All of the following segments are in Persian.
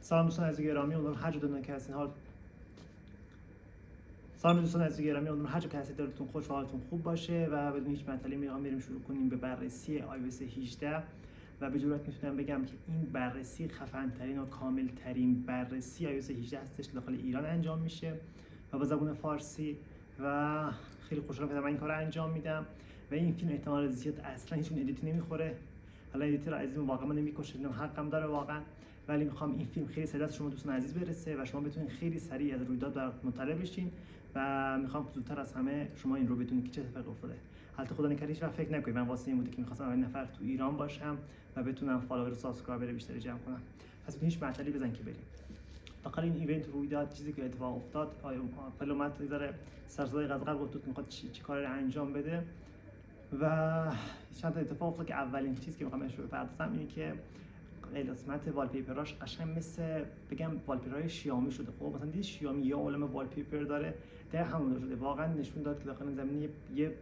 سلام دوستان عزیز گرامی، امیدوارم هر جا دنیا که هستین سلام دوستان عزیز گرامی، امیدوارم هر جا که هستید دلتون خوش و حالتون خوب باشه و بدون هیچ معطلی میخوام بریم شروع کنیم به بررسی iOS 18 و به جرات میتونم بگم که این بررسی خفن ترین و کامل ترین بررسی iOS 18 هستش داخل ایران انجام میشه و با زبان فارسی و خیلی خوشحالم که من این کارو انجام میدم و این فیلم احتمال زیاد اصلا هیچ ادیتی نمیخوره. حالا ادیتور عزیزم واقعا نمیکشه، حقم داره واقعا، ولی میخوام این فیلم خیلی سریع شما دوستان عزیز برسه و شما بتونید خیلی سریع از رویداد مطلع بشین و میخوام زودتر از همه شما این رو بدونید که چه اتفاقی افتاده. البته خدا نکنه هیچ وقت فکر نکنید من واسه این بوده که میخواستم اولین نفر تو ایران باشم و بتونم فالوور و سابسکرایبر بیشتری جمع کنم. پس هیچ معطلی بزن که بریم. داخل این ایونت رویداد چیزی که اتفاق افتاد، آپل اومد ذره سرصدای قزقر گفت میخواد چی کاری رو انجام بده و چند تا اتفاق افتاد که اولین چیزی که میخوام بهش بپردازم اینه که قسمت والپیپراش قشنگ مثل بگم والپیپرهای شیائومی شده. خب مثلا دیدی شیائومی یه عالمه والپیپر داره، در همون شده. واقعا نشون داد که داخل زمین یه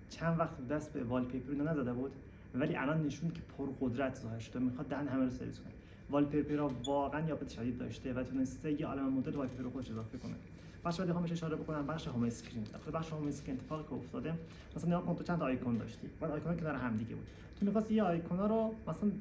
چند وقت دست به والپیپر نزده بود، ولی الان نشون که پرقدرت ظاهر شده، میخواد دهن همه رو سرویس کنه. والپیپرها واقعا یابت شدید داشته و تونسته یه عالمه مدل والپیپر رو خودش اضافه کنه. بخش بعدی میخوام اشاره بکنم بخش هوم اسکرین. داخل بخش هوم اسکرین اتفاقی که افتاده، مثلا نگاه کن تو چند تا آیکون داشتی، بعد آیکونا کنار هم دیگه بود. تو می‌خواستی یه آیکونا رو مثلا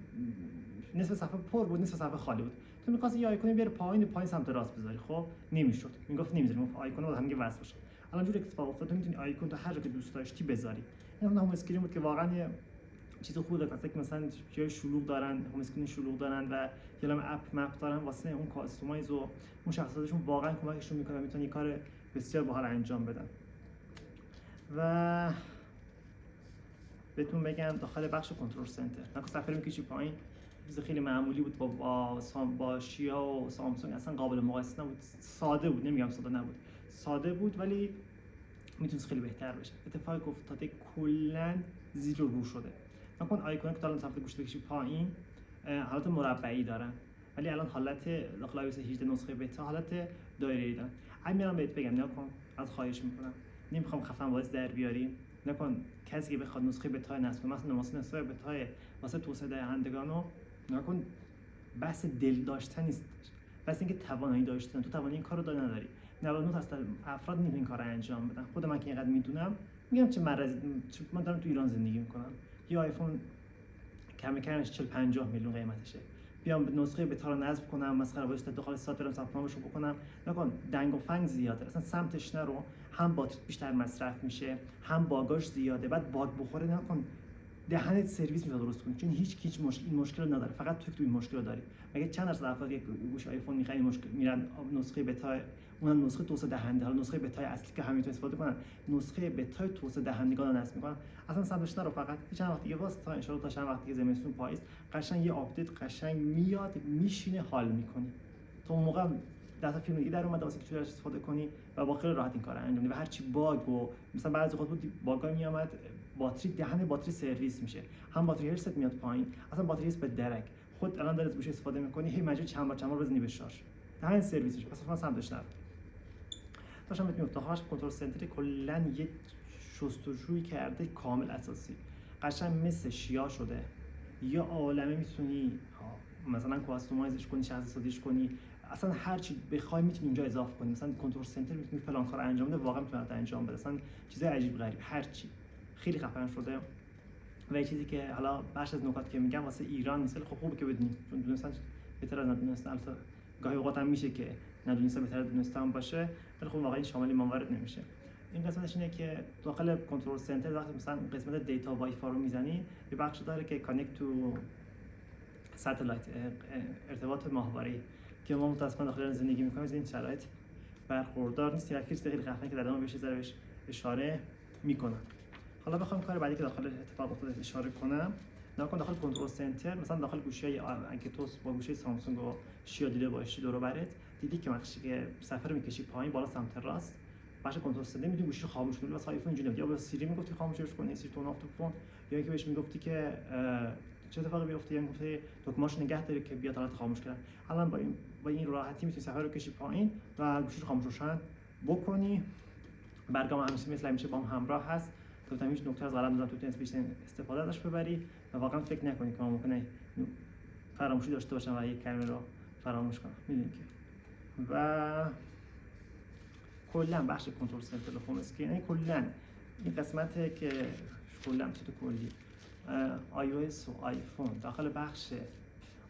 نصف صفحه پر بود نصف صفحه خالی بود، تو می‌خواستی یه آیکونی بیاری پایین سمت راست بذاری، خب نمی‌شد، میگفت نمی‌ذاری، میگفت آیکونا با هم دیگه وصل بشه. الان جوری اتفاق افتاد تو می‌تونی آیکون تو هر جا که دوست داشتی بذاری. این هوم اسکرین بود که واقعا یه چیز خوبه واسه که مثلا جای شلوغ دارن، هوم اسکرین شلوغ دارن و یه لام اپ مپ دارن، واسه اون کاستومایز و اون شخصیتشون واقعا کمکشون می‌کنه، میتونن یه کار بسیار باحال انجام بدن. و بهتون بگم داخل بخش کنترل سنتر نکن صفحه رو می‌کشی پایین، چیز خیلی معمولی بود با شیا و سامسونگ اصلا قابل مقایسه نبود. ساده بود، نمیگم ساده نبود، ساده بود ولی میتونست خیلی بهتر بشه. اتفاقی که افتاده کلا زیر و رو شده. نکن آیکون که الان صفحه گوشت بکشی پایین حالت مربعی دارن، ولی الان حالت داخل iOS 18 نسخه بتا حالت دایره‌ای دارن. همین میرم بهت بگم نکن، از خواهش میکنم، نمیخوام خفن باز در بیاریم، نکن کسی که بخواد نسخه بتا نصب کنه، مثلا نسخه بتا واسه توسعه دهندگانو نکن، بحث دل داشتن نیست، بس اینکه توانایی داشتن. تو توانایی این کارو نداری. 99% افراد نمیتونن این کارو انجام بدن. خود من که اینقدر میدونم میگم چه مرضی، من دارم تو ایران زندگی میکنم، یه آیفون کمش 40-50 میلیون قیمتشه، بیام نسخه بتا رو نصب کنم مسخره باشه، داخل سایت برم ثبت نامش رو بکنم، نکن دنگ و فنگ زیاده، اصلا سمتش نرو، هم باتری بیشتر مصرف میشه، هم باگاش زیاده، بعد باگ بخوره نکن دهنت سرویس میاد درست کنی، چون هیچ مشکل نداره، فقط تو این مشکل رو داری. مگه چند درصد افراد یک گوش آیفون میخرن مشکل میرن نسخه بتا، اون نسخه توسعه دهنده، حالا نسخه بتا اصلی که همین استفاده کنن، نسخه بتا توسعه دهندگان رو نصب میکنن، اصلا سمتش نرو. فقط چند وقت دیگه واسه تا ان شاء الله تا چند وقت دیگه زمستون پاییز قشنگ یه آپدیت قشنگ میاد میشینه حال میکنی. تو اون موقع داتا فیلم دیگه در اومده واسه که چطور استفاده کنی و با خیلی راحت این کارو انجام بدی و هر چی باگ و مثلا بعضی وقت بود باگا میامد، باتری سرویس میشه، هم باتری هرست میاد پایین، اصلا باتری هرست به درک. خود الان دارید گوشی استفاده میکنی هی مجبور چند بار بزنی به شارژ، دهن سرویس میشه، اصلا سمتش نرو. داشتم بهت میگفتم هاش کنترل سنتر کلا یه شستشویی کرده کامل اساسی، قشنگ مثل شیا شده، یا عالمه میتونی مثلا کاستومایزش کنی، شخصی سازیش کنی، اصلا هر چی بخوای میتونی اونجا اضافه کنی. مثلا کنترل سنتر میتونی فلان کار انجام بده، واقعا میتونه انجام بده، اصلا چیزای عجیب غریب، هر چی خیلی خفن شده. و چیزی که حالا بخش از نکات که میگم واسه ایران نیست، خب خوبه که بدونید، چون دونستان بهتره از ندونستان. البته گاهی اوقات هم میشه که ندونسته بهتره دونستان باشه، ولی خب واقعا شامل ما وارد نمیشه. این قسمتش اینه که داخل کنترل سنتر وقتی مثلا قسمت دیتا وای فای رو میزنی، یه بخش داره که کانکت تو ساتلایت، ارتباط ماهواره‌ای، که ما متأسفانه داخل زندگی میکنیم از این شرایط برخوردار نیست. یک چیز خیلی خفنه که در ادامه بهش اشاره میکنم. حالا بخوام کار بعدی که داخل اتفاق افتاده اشاره کنم، نکن داخل کنترل سنتر مثلا داخل گوشی‌های انکتوس با گوشی سامسونگ و شیا دیده باشی دور و برت، دیدی که وقتی که صفحه رو میکشی پایین بالا سمت راست بخش کنترل سنتر میدونی گوشی رو خاموش کنی، واسه آیفون اینجوری یا با سیری میگفتی خاموشش کنی، سیری تون آف تو فون، یا اینکه بهش میگفتی که چه اتفاقی بیفته، یا میگفتی دکمه‌اش نگه داره که بیاد حالت خاموش کردن. الان با این راحتی میتونی صفحه رو کشی پایین و گوشی رو خاموش روشن بکنی. برگام همیشه با هم همراه هست، تو هیچ نکته از قلم نزن، تو تنس استفاده ازش ببری و واقعا فکر نکنی که ممکنه فراموشی داشته باشم و یک کلمه رو فراموش کنم میدونی که. و کلا بخش کنترل سنتر هوم اسکرین، یعنی کلا این قسمته که کلا تو کلی iOS و آیفون داخل بخش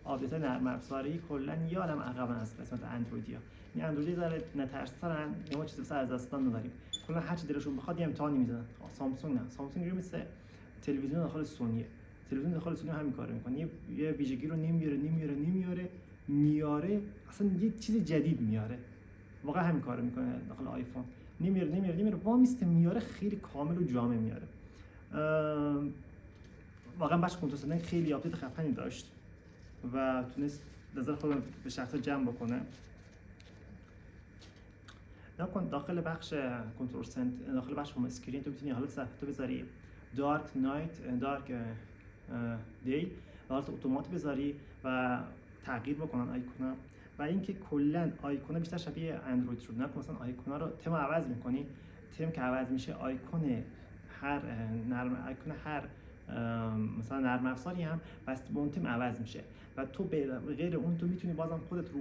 آپدیت نرم افزاری کلا یه عالم عقب از قسمت اندرویدیا. این اندرویدی داره نترسن یا ما چیزی سر از دستان نداریم، کلا هر چی دلشون بخواد یه امتحانی میزنن. سامسونگ نه، سامسونگ رو مثل تلویزیون داخل سونیه، تلویزیون داخل سونی همین کارو میکنه، یه ویژگی رو میاره اصلا یه چیز جدید میاره. واقعا همین کارو میکنه داخل آیفون، نمیاره وامیسته میاره، خیلی کامل و جامع میاره. واقعا بخش کنترل سنتر خیلی آپدیت خفنی داشت و تونست نظر خودم به شخصا جمع بکنه. نکن داخل بخش کنترل سنتر، داخل بخش هوم اسکرین تو میتونی حالت صفحه تو بذاری دارک نایت، دارک دی، حالت اتومات بذاری و تغییر بکنن آیکونا. و اینکه کلا آیکونا بیشتر شبیه اندروید شد. نکن مثلا آیکونا رو تم عوض میکنی، تم که عوض میشه آیکون هر مثلا نرم افزاری هم بسته به اون تم عوض میشه و تو غیر اون تو میتونی بازم خودت رو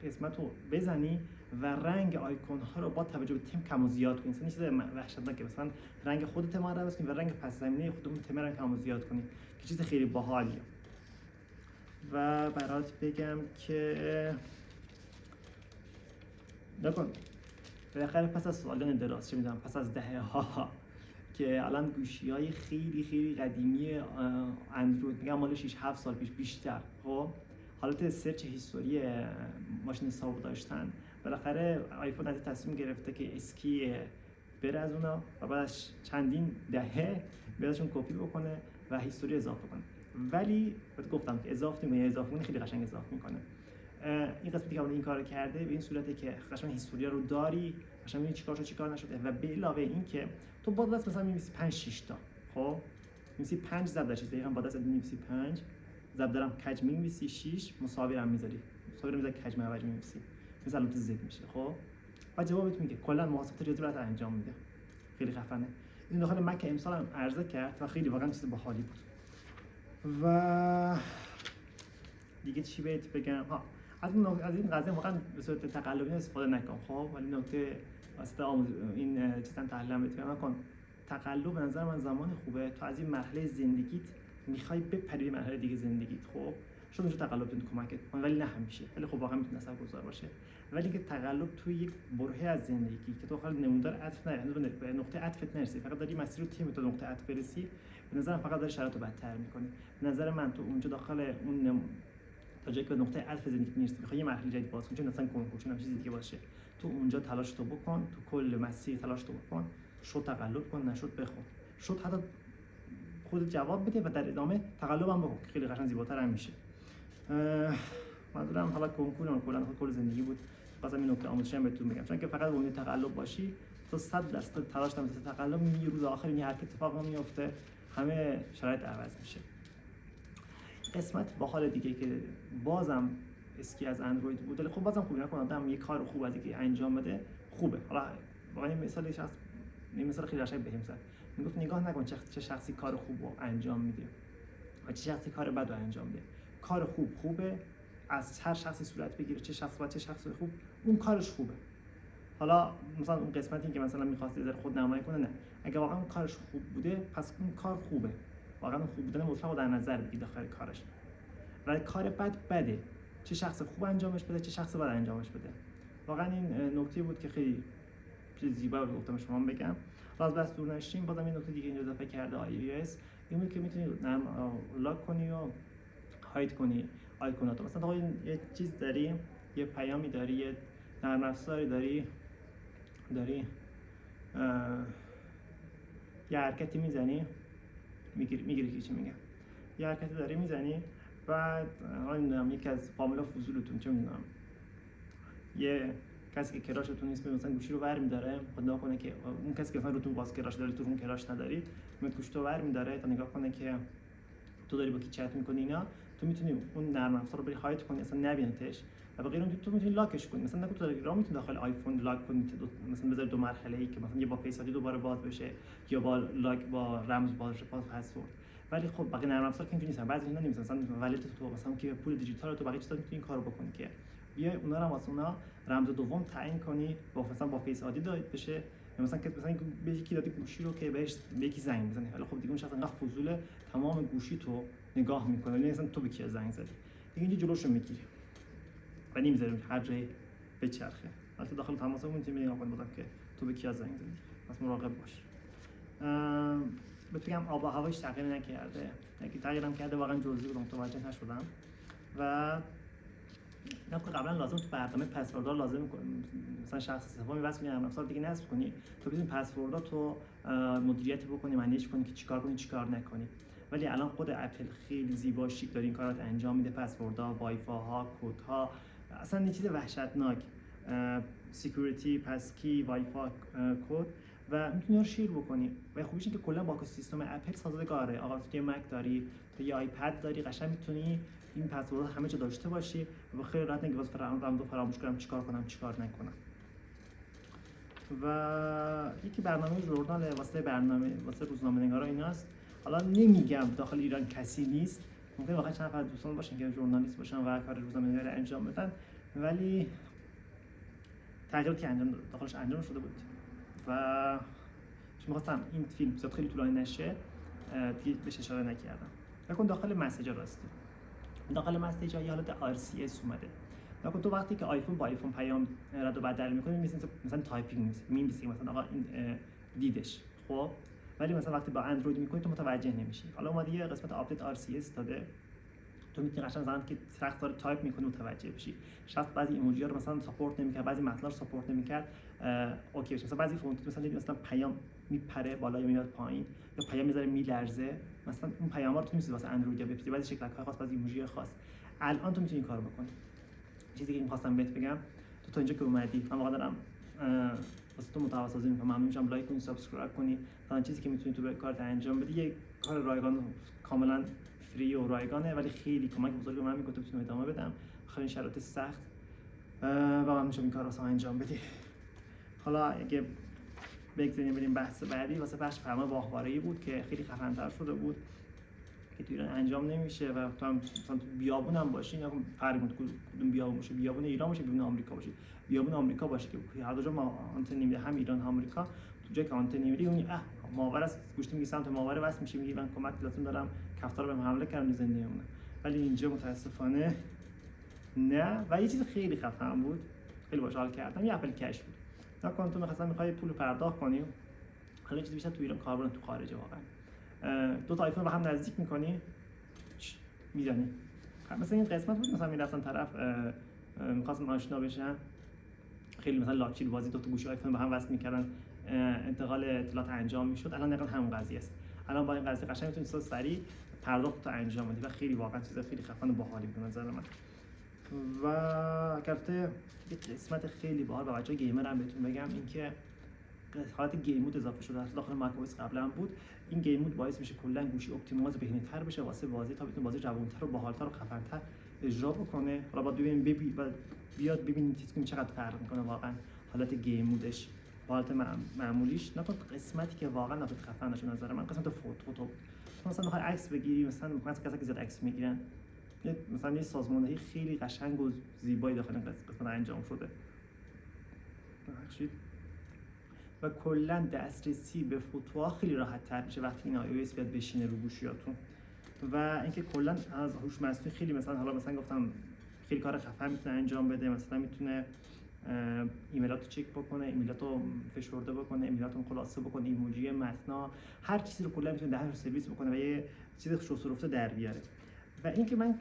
قسمت رو بزنی و رنگ آیکون ها رو با توجه به تم کم و زیاد کنی. مثلا چیز وحشتناکه مثلا رنگ خود تم رو عوض کنی و رنگ پس زمینه خود اون تم رو کم و زیاد کنی که چیز خیلی باحالیه. و برات بگم که نکن بالاخره پس از سالان دراز، چه میدونم پس از دهه‌ها که الان گوشی‌های خیلی قدیمی اندروید، میگم مال 6 7 سال پیش بیشتر، خب حالت سرچ هیستوری ماشین حساب داشتن، بالاخره آیفون از تصمیم گرفته که اسکی بره از اونا و بعد از چندین دهه بهشون کپی بکنه و هیستوری اضافه کنه. ولی بعد گفتم که اضافه میکنه خیلی قشنگ اضافه میکنه. این قسمتی که این کارو کرده به این صورته که قشنگ هیستوریا رو داری، قشنگ می‌بینی چیکار نشده و به علاوه این که تو با دست مثلا می‌نویسی 5 6 تا، خب می‌نویسی 5 ضرب در چیز دقیقاً با دست می‌نویسی 5 ضرب دارم کج می‌نویسی 6 مساوی هم می‌ذاری، مساوی رو می‌ذاری کج معوج می‌نویسی، مثلا علامت زد میشه. خب و جوابت میگه کلا محاسبات ریاضی برات انجام میده. خیلی خفنه. این داخل مک امسال هم عرضه کرد و خیلی واقعا چیز باحالی بود. و دیگه چی بهت بگم؟ از این قضیه واقعا به صورت تقلبی استفاده نکن، خب ولی نکته واسه این چیزا تحلیل بهت کن. تقلب به نظر من زمان خوبه تو از این مرحله زندگیت میخوای بپری به مرحله دیگه زندگیت، خب شاید اونجا تقلب بتونه کمکت کنه ولی نه همیشه، ولی خب واقعا میتونه اثرگذار باشه. ولی که تقلب توی یک برهه از زندگی که تو خالص نمودار عطف نره، به نقطه عطفت نرسی، فقط داری مسیر رو تیم تو نقطه عطف برسی، به نظر من فقط داری شرایطو بدتر می‌کنی. به نظر من تو اونجا داخل اون تا جایی که به نقطه عطف زندگی میرسی، می‌خوای یه مرحله جدید باز کنی، چون مثلا کنکور چون چیزی دیگه باشه، تو اونجا تلاش تو بکن، تو کل مسیر تلاش تو بکن، شد تقلب کن، نشد بخون، شد حتی خود جواب بده و در ادامه تقلب هم بکن، خیلی قشنگ زیباتر هم میشه. منظورم حالا کنکور کلا کل زندگی بود، واسه این نکته آموزشی هم بهتون میگم، چون که فقط اون تقلب باشی تو 100% تلاش نمی‌کنی تقلب می‌بینی، روز آخر این هر اتفاق میفته همه شرایط عوض میشه. قسمت باحال دیگه که بازم اسکی از اندروید بود، ولی خب بازم خوب نکنه آدم یه کار خوب از اینکه انجام بده خوبه. حالا واقعا مثال شخص مثال خیلی قشنگ بهم زد، میگفت نگاه نکن چه شخصی کار خوب رو انجام میده و چه شخصی کار بد رو انجام میده. کار خوبه از هر شخصی صورت بگیره، چه شخص خوب اون کارش خوبه. حالا مثلا اون قسمتی که مثلا می‌خواسته در خود نمایی کنه، نه، اگه واقعا اون کارش خوب بوده پس اون کار خوبه، واقعا اون خوب بودن مطلق رو در نظر بگیر داخل کارش. و کار بد بده، چه شخص خوب انجامش بده چه شخص بد انجامش بده. واقعا این نکته بود که خیلی چیز زیبا بود گفتم شما بگم. باز بس دور نشیم، بازم این نکته دیگه اینجا اضافه کرده iOS، این بود که میتونی لاک کنی و هاید کنی آیکوناتو. مثلا تو یه چیز داری، یه پیامی داری، یه نرم افزاری داری یه حرکتی میزنی، میگیری که چی میگم، یه حرکتی داری میزنی، بعد نمیدونم یکی از فامیلا فضولتون چه میدونم یه کسی که کراشتون نیست مثلا گوشی رو ور می‌داره، خدا کنه که اون کسی که مثلا روتون باز کراش داره تو اون کراش نداری، میاد گوشی رو ور می‌داره تا نگاه کنه که تو داری با کی چت می‌کنی اینا، تو می‌تونی اون نرم افزار رو بری هاید کنی اصلا نبینتش و بغیر اون تو می‌تونی لاکش کنی. مثلا تو تلگرام می‌تونی داخل آیفون لاک کنی، مثلا بذاری دو مرحله‌ای که مثلا یه با فیس آیدی دوباره باز بشه یا با لاک با رمز باز پسورد. ولی خب بقیه نرم افزار که اینجوری نیستن، بعضی اینا نمی‌ذارن مثلا ولت تو مثلا که پول دیجیتال تو بقیه چیزا می‌تونی این کارو بکنی که بیای اونا رو واسه اونا رمز دوم تعیین کنی با مثلا با فیس آیدی داد بشه، مثلا که مثلا به یکی دادی گوشی رو که بهش به یکی زنگ بزنی، حالا خب دیگه اون شخص انقدر فضول تمام گوشی تو نگاه میکنه، یعنی مثلا تو به کی زنگ زدی دیگه، اینجا جلوشو میگیری و نمیذاریم هر جایی بچرخه. البته داخل تماسمون میتونی نگاه کنی بازم که تو به کی زنگ زدی، پس مراقب باش. بگم آب و هواش تغییر نکرده، اگه تغییرم کرده واقعا جزئی بود متوجه نشدم. و اینا که قبلا لازم تو برنامه پسوردها لازم مثلا شخص سومی واسه نرم افزار دیگه نصب کنی تو بتونی پسوردها تو مدیریت بکنی، منیج کنی که چیکار کنی چیکار نکنی. ولی الان خود اپل خیلی زیبا شیک داره این کارات انجام میده، پسوردها، وایفاها، کدها، اصلا یه چیز وحشتناک، سکیوریتی، پسکی، وایفا کد و میتونی رو شیر بکنی. و خوبیش اینه که کلا با اکوسیستم اپل سازگاره. آقا تو یه مک داری، تو یه آیپد داری، قشنگ میتونی این پسوردها همه جا داشته باشی و خیلی راحت نگی واسه فراموش کنم چیکار کنم چیکار نکنم. و یکی برنامه ژورنال واسه روزنامه‌نگارا ایناست. حالا نمیگم داخل ایران کسی نیست، ممکن واقعا چند نفر دوستان باشن که ژورنالیست باشن و کار روزنامه‌نگاری انجام بدن، ولی تغییراتی که داخلش انجام شده بود و می‌خواستم این فیلم زیاد خیلی طولانی نشه دیگه بهش اشاره نکردم. نکن داخل مسیج راستی، داخل مسیج یه حالت RCS اومده. نکن تو وقتی که آیفون با آیفون پیام رد و بدل می‌کنی مثلا تایپینگ می‌نویسی مثلا آقا این دیدش، خب ولی مثلا وقتی با اندروید می‌کنی تو متوجه نمی‌شی. حالا اومده یه قسمت آپدیت RCS داده، تو میتونی قشنگ زمان که سخت داره تایپ می‌کنی متوجه بشی. شاید بعضی ایموجی‌ها رو مثلا ساپورت نمی‌کرد، بعضی متن‌ها رو ساپورت نمی‌کرد، اوکی بشه. مثلا بعضی فونت مثلا پیام میپره بالا یا میاد پایین یا پیام میذاره میلرزه، مثلا اون پیام‌ها رو تو می‌تونی واسه اندروید یا بفرستی، بعضی شکل‌های خاص، بعضی ایموجی خاص. الان تو می‌تونی این کارو بکنی. چیزی که می‌خواستم بهت بگم، تو تا اینجا که اومدی من واقعا دارم واسه تو محتوا سازی می‌کنم، ممنون میشم لایک کنی، سابسکرایب کنی. تا چیزی که می‌تونی تو به کارت انجام بدی، یه کار رایگان کاملا فری و رایگانه ولی خیلی کمک بزرگی به من می‌کنه تا بتونم ادامه بدم خیلی شرایط سخت و ممنون میشم این کارو واسه انجام بدی. حالا اگه بگذاریم بریم بحث بعدی، واسه بخش فرمان واهواره‌ای بود که خیلی خفن‌تر شده بود که تو ایران انجام نمیشه و تو هم مثلا تو بیابون هم باشی، یا فرق کدوم بیابون باشه، بیابون ایران باشه بیابون آمریکا باشه، بیابون آمریکا باشه که هر دو جا ما آنتن نمیده، هم ایران هم آمریکا، تو جایی که آنتن نمیده اون ماور است گوشت میگی سمت ماور واسه میشه میگی من کمک لازم دارم کفتار بهم حمله کردن زنده میمونه، ولی اینجا متاسفانه نه. و یه چیز خیلی خفن بود، خیلی باحال کردم، یه اپل کش بود. نکن تو مثلا میخوای پول پرداخت کنی، حالا چیزی بیشتر تو ایران کاربرن تو خارجه واقعا، دو تا آیفون با هم نزدیک میکنی میزنی. مثلا این قسمت بود مثلا میرفتن طرف میخواستن آشنا بشن، خیلی مثلا لاچیل بازی دو تا گوشی آیفون با هم وصل میکردن انتقال اطلاعات انجام میشد. الان دقیقاً همون قضیه است. الان با این قضیه قشنگ میتونی سریع پرداخت انجام بدی و خیلی واقعا چیز خیلی خفن و باحالی به نظر من. و البته یه قسمت خیلی باحال با بچه‌های گیمر هم بهتون بگم، اینکه حالت گیم مود اضافه شده داخل مک او اس قبلا بود. این گیم مود باعث میشه کلا گوشی اپتیمایز بهینه‌تر بشه واسه بازی تا بتونه بازی جوان‌تر و باحال‌تر و خفن‌تر اجرا بکنه. حالا باید ببینیم بیاد ببینیم چیزی چقدر فرق میکنه واقعا حالت گیم مودش با حالت معمولیش. نه تا قسمتی که واقعا نفت خفن نشه نظر من قسمت فوتو. مثلا بخوای عکس بگیری، مثلا کسایی که زیاد عکس میگیرن، مثلا یه سازماندهی خیلی قشنگ و زیبایی داخل این قسمت انجام شده. ببخشید. و کلا دسترسی به فوتوها خیلی راحت تر میشه وقتی این iOS بیاد بشینه رو گوشیاتون. و اینکه کلا از هوش مصنوعی خیلی مثلا گفتم خیلی کار خفن میتونه انجام بده، مثلا میتونه ایمیلاتو چک بکنه، ایمیلاتو فشرده بکنه، ایمیلاتو خلاصه بکنه، ایموجی، متنا، هر چیزی رو کلا میتونه در سرویس بکنه و یه چیز شسترفته در بیاره. و اینکه من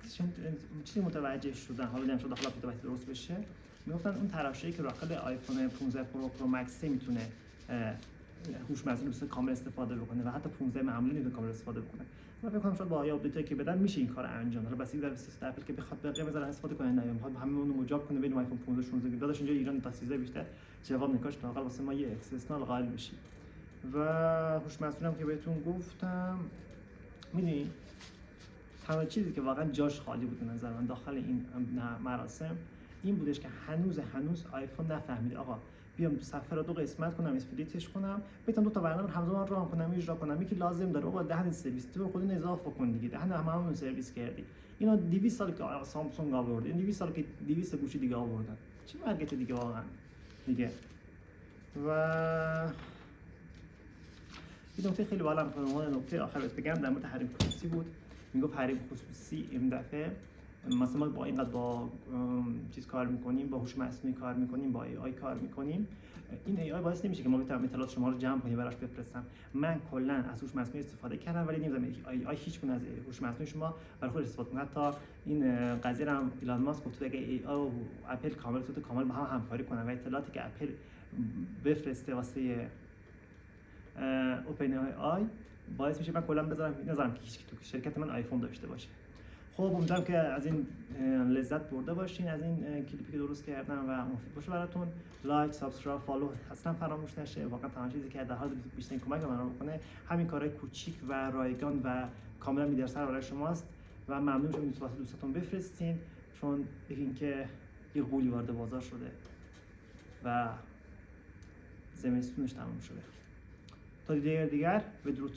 چیزی متوجه شدم، حالا نمیشه داخل اپلیکیشن درست بشه، میگفتن اون تراشه‌ای که داخل آیفون 15 پرو مکس میتونه هوش مصنوعی به کامل استفاده بکنه و حتی 15 معمولی نمیتونه کامل استفاده بکنه. من فکر کنم شاید با آپدیتی که بدن میشه این کارو انجام. حالا بس در سیستم اپل که بخواد بقیه بذاره استفاده کنه، نه میخواد همون رو مجاب کنه بین آیفون 15 16 داداش اینجا ایران تا 13 بیشتر جواب نکاش تا حداقل واسه ما یه اکسترنال قائل بشی. و هوش مصنوعی هم که بهتون گفتم، میدونی تنها چیزی که واقعا جاش خالی بود به نظر من داخل این مراسم این بودش که هنوز آیفون نفهمیده آقا بیام صفحه رو 2 قسمت کنم، اسپلیتش کنم، بتونم 2 تا برنامه همزمان ران کنم، اجرا کنم. یکی لازم داره بابا دهن سرویس تو خودت اضافه کن دیگه، دهن هممون سرویس کردی. اینا 200 سال که سامسونگ آورده، این 200 سال که 200 گوشی دیگه آوردن، چی مرگت دیگه واقعا دیگه. و این نکته خیلی بالا می‌کنم. نکته آخر بگم در مورد حریم خصوصی بود. میگفت حریم خصوصی این دفعه مثلا ما با اینقدر با چیز کار میکنیم، با هوش مصنوعی کار میکنیم، با ای آی کار میکنیم، این ای آی باعث نمیشه که ما بتونیم اطلاعات شما رو جمع کنیم براش بفرستم. من کلا از هوش مصنوعی استفاده کردم ولی نمی‌ذارم ای آی هیچ گونه از هوش مصنوعی شما برای خودش استفاده کنه. حتی این قضیه رو هم ایلان ماسک گفت اگه ای آی و اپل کامل با هم همکاری کنن و اطلاعاتی که اپل بفرسته واسه اوپن آی باعث میشه من کلا نذارم که هیچ کی تو شرکت من آیفون داشته باشه. خب امیدوارم که از این لذت برده باشین، از این کلیپی که درست کردم و مفید باشه براتون. لایک، سابسکرایب، فالو اصلا فراموش نشه. واقعا تنها چیزی که در حال بیشترین کمک من رو بکنه همین کارهای کوچیک و رایگان و کاملا میدرسر برای شماست و ممنون میشم این واسه دوستاتون بفرستین، چون اینکه یه غولی وارد بازار شده و زمستونش تموم شده. تا دیگر بدرود.